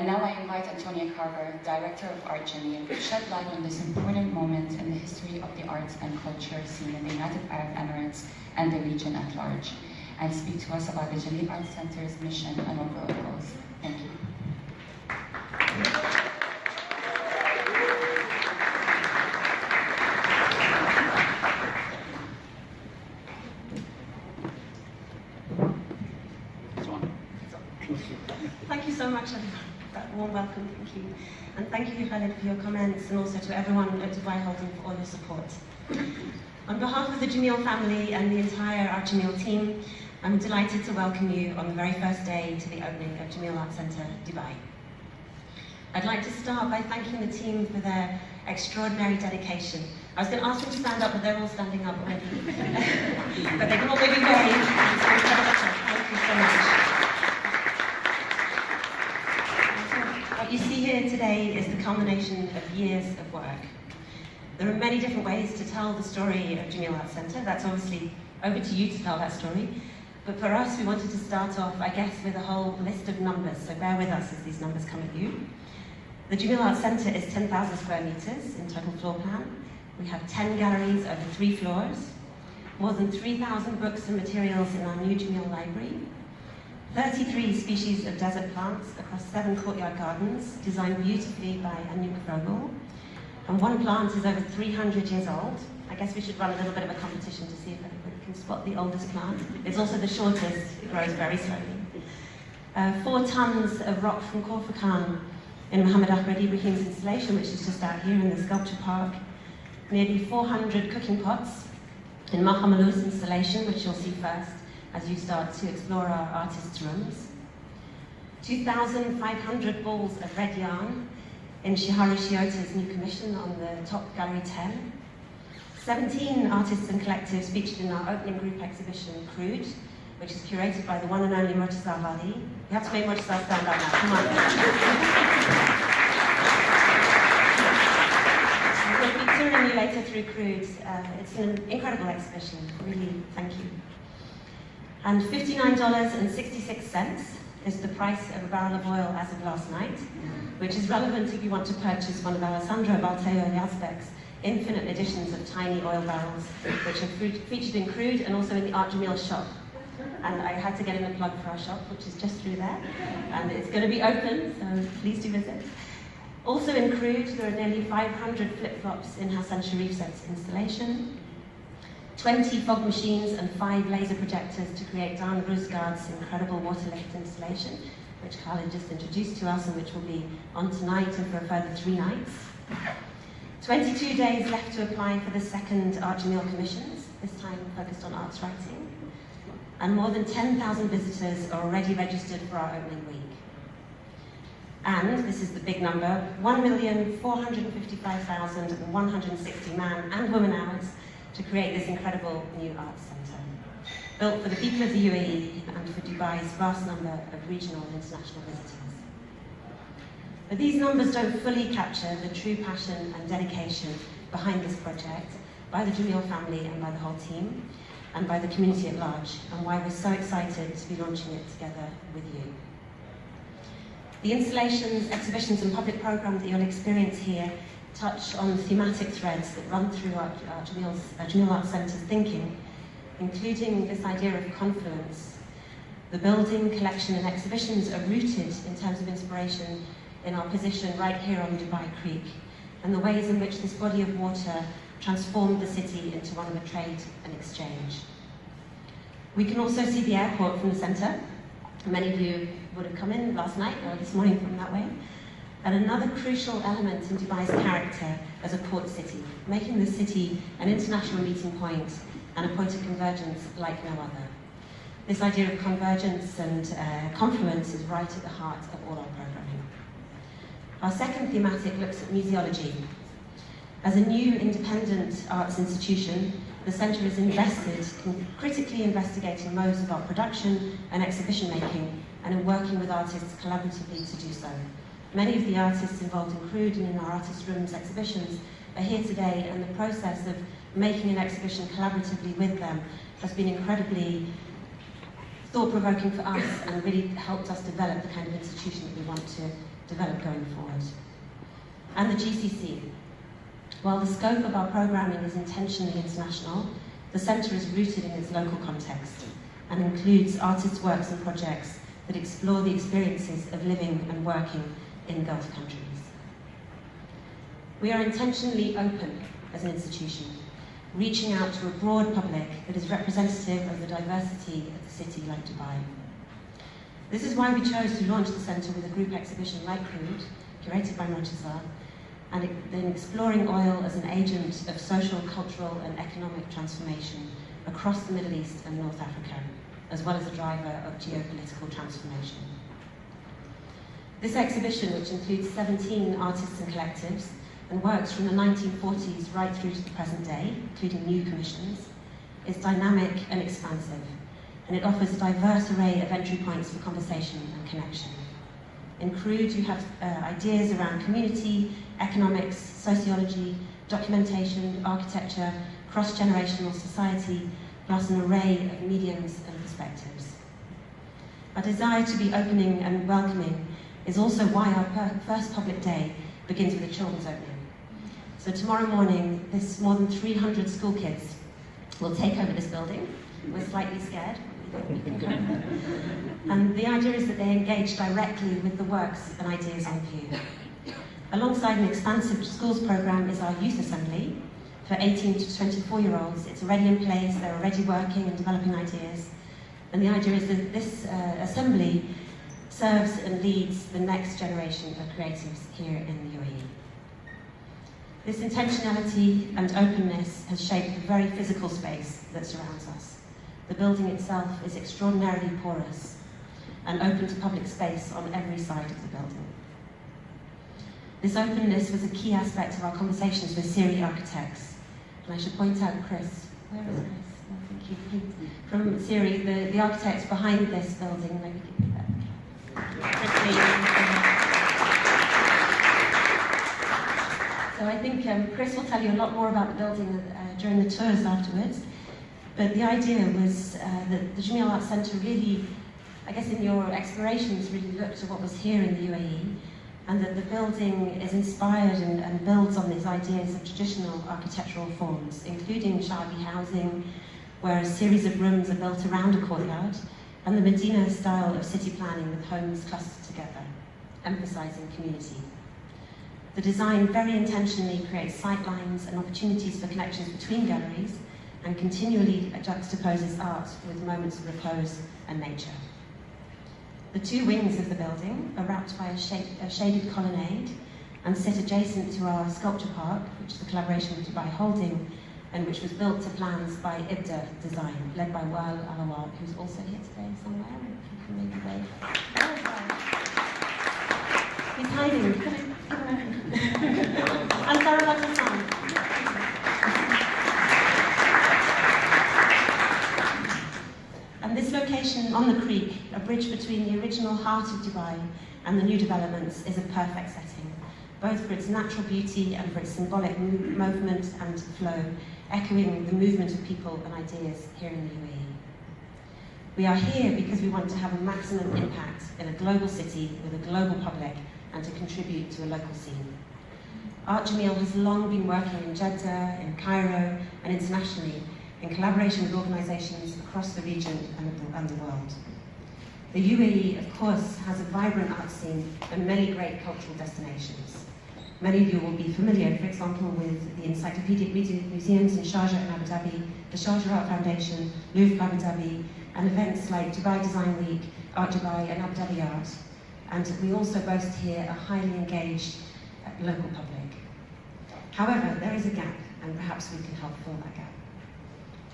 And now I invite Antonia Carver, Director of Art Jameel, to shed light on this important moment in the history of the arts and culture scene in the United Arab Emirates and the region at large, and speak to us about the Jameel Arts Centre's mission and overall goals. Thank you. Thank you so much, everyone. That warm welcome, thank you. And thank you, Khaled, for your comments, and also to everyone at Dubai Holding for all your support. On behalf of the Jameel family and the entire Art Jameel team, I'm delighted to welcome you on the very first day to the opening of Jameel Arts Centre Dubai. I'd like to start by thanking the team for their extraordinary dedication. I was going to ask them to stand up, but they're all standing up already. But they can all maybe wave. Thank you so much. What you see here today is the culmination of years of work. There are many different ways to tell the story of Jameel Arts Centre. That's obviously over to you to tell that story. But for us, we wanted to start off, I guess, with a whole list of numbers. So bear with us as these numbers come at you. The Jameel Arts Centre is 10,000 square metres in total floor plan. We have 10 galleries over 3 floors, more than 3,000 books and materials in our new Jameel library, 33 species of desert plants across 7 courtyard gardens, designed beautifully by Anouk Frogel. And one plant is over 300 years old. I guess we should run a little bit of a competition to see if everybody can spot the oldest plant. It's also the shortest, it grows very slowly. 4 tons of rock from Corfachan in Mohammed Ahmed Ibrahim's installation, which is just out here in the sculpture park. Nearly 400 cooking pots in Mahamalou's installation, which you'll see first as you start to explore our artists' rooms. 2,500 balls of red yarn in Shiharu Shiota's new commission on the top gallery 10. 17 artists and collectives featured in our opening group exhibition, Crude, which is curated by the one and only Murtaza Vali. You have to make Murtaza stand up now, come on. We'll be touring you later through Crude. It's an incredible exhibition, really, thank you. And $59.66 is the price of a barrel of oil as of last night, which is relevant if you want to purchase one of Alessandro Balteo Yazbek's infinite editions of tiny oil barrels, which are featured in Crude and also in the Art Jameel shop. And I had to get in a plug for our shop, which is just through there. And it's going to be open, so please do visit. Also in Crude, there are nearly 500 flip-flops in Hassan Sharif's installation, 20 fog machines and 5 laser projectors to create Dan Rusgard's incredible water-lift installation, which Khaled just introduced to us and which will be on tonight and for a further 3 nights. 22 days left to apply for the second Art Jameel commissions, this time focused on arts writing. And more than 10,000 visitors are already registered for our opening week. And, this is the big number, 1,455,160 man and woman hours to create this incredible new arts centre, built for the people of the UAE and for Dubai's vast number of regional and international visitors. But these numbers don't fully capture the true passion and dedication behind this project by the Jameel family and by the whole team, and by the community at large, and why we're so excited to be launching it together with you. The installations, exhibitions and public programmes that you'll experience here touch on thematic threads that run through our Jameel Arts Centre's thinking, including this idea of confluence. The building, collection and exhibitions are rooted in terms of inspiration in our position right here on Dubai Creek, and the ways in which this body of water transformed the city into one of trade and exchange. We can also see the airport from the centre. Many of you would have come in last night or this morning from that way. And another crucial element in Dubai's character as a port city, making the city an international meeting point and a point of convergence like no other. This idea of convergence and confluence is right at the heart of all our programming. Our second thematic looks at museology. As a new independent arts institution, the Centre is invested in critically investigating modes of art production and exhibition making, and in working with artists collaboratively to do so. Many of the artists involved in Crude and in our artist rooms exhibitions are here today, and the process of making an exhibition collaboratively with them has been incredibly thought-provoking for us and really helped us develop the kind of institution that we want to develop going forward. And the GCC. While the scope of our programming is intentionally international, the centre is rooted in its local context and includes artists' works and projects that explore the experiences of living and working in Gulf countries. We are intentionally open as an institution, reaching out to a broad public that is representative of the diversity of the city like Dubai. This is why we chose to launch the centre with a group exhibition like Crude, curated by Murtaza, and then exploring oil as an agent of social, cultural and economic transformation across the Middle East and North Africa, as well as a driver of geopolitical transformation. This exhibition, which includes 17 artists and collectives, and works from the 1940s right through to the present day, including new commissions, is dynamic and expansive, and it offers a diverse array of entry points for conversation and connection. In Crude, you have ideas around community, economics, sociology, documentation, architecture, cross-generational society, plus an array of mediums and perspectives. Our desire to be opening and welcoming is also why our first public day begins with a children's opening. So tomorrow morning, more than 300 school kids will take over this building. We're slightly scared. And the idea is that they engage directly with the works and ideas on view. Alongside an expansive schools programme is our youth assembly for 18 to 24-year-olds. It's already in place, they're already working and developing ideas. And the idea is that this assembly serves and leads the next generation of creatives here in the UAE. This intentionality and openness has shaped the very physical space that surrounds us. The building itself is extraordinarily porous and open to public space on every side of the building. This openness was a key aspect of our conversations with Siri architects. And I should point out Chris. Where is Chris? Oh, thank you. From Siri, the architects behind this building. Maybe you can put that. So I think Chris will tell you a lot more about the building during the tours afterwards. But the idea was that the Jameel Arts Centre really, I guess in your explorations, really looked at what was here in the UAE, and that the building is inspired and builds on these ideas of traditional architectural forms, including Sha'bi housing, where a series of rooms are built around a courtyard, and the Medina style of city planning with homes clustered together, emphasising community. The design very intentionally creates sightlines and opportunities for connections between galleries, and continually juxtaposes art with moments of repose and nature. The two wings of the building are wrapped by a shaded colonnade and sit adjacent to our sculpture park, which is a collaboration with Dubai Holding, and which was built to plans by IBDA Design, led by Wael Alawar, who's also here today somewhere, if you can maybe wave. He's hiding. And Sarah Hassan. And this location on the creek, a bridge between the original heart of Dubai and the new developments, is a perfect setting, both for its natural beauty and for its symbolic movement and flow, echoing the movement of people and ideas here in the UAE. We are here because we want to have a maximum impact in a global city with a global public and to contribute to a local scene. Art Jameel has long been working in Jeddah, in Cairo, and internationally, in collaboration with organisations across the region and the world. The UAE, of course, has a vibrant art scene and many great cultural destinations. Many of you will be familiar, for example, with the encyclopedic museums in Sharjah and Abu Dhabi, the Sharjah Art Foundation, Louvre Abu Dhabi, and events like Dubai Design Week, Art Dubai, and Abu Dhabi Art. And we also boast here a highly engaged local public. However, there is a gap, and perhaps we can help fill that gap.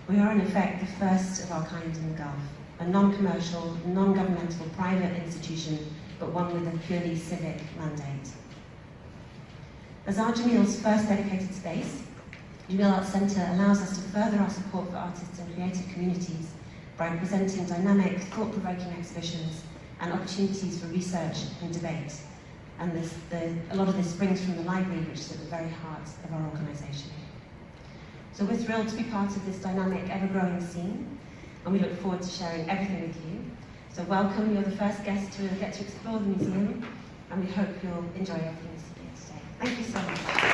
We are in effect the first of our kind in the Gulf, a non-commercial, non-governmental private institution, but one with a purely civic mandate. As Art Jameel's first dedicated space, Jameel Arts Centre allows us to further our support for artists and creative communities by presenting dynamic, thought-provoking exhibitions and opportunities for research and debate. And a lot of this springs from the library, which is at the very heart of our organisation. So we're thrilled to be part of this dynamic, ever-growing scene, and we look forward to sharing everything with you. So welcome, you're the first guest to get to explore the museum, and we hope you'll enjoy everything you see here today. Thank you so much.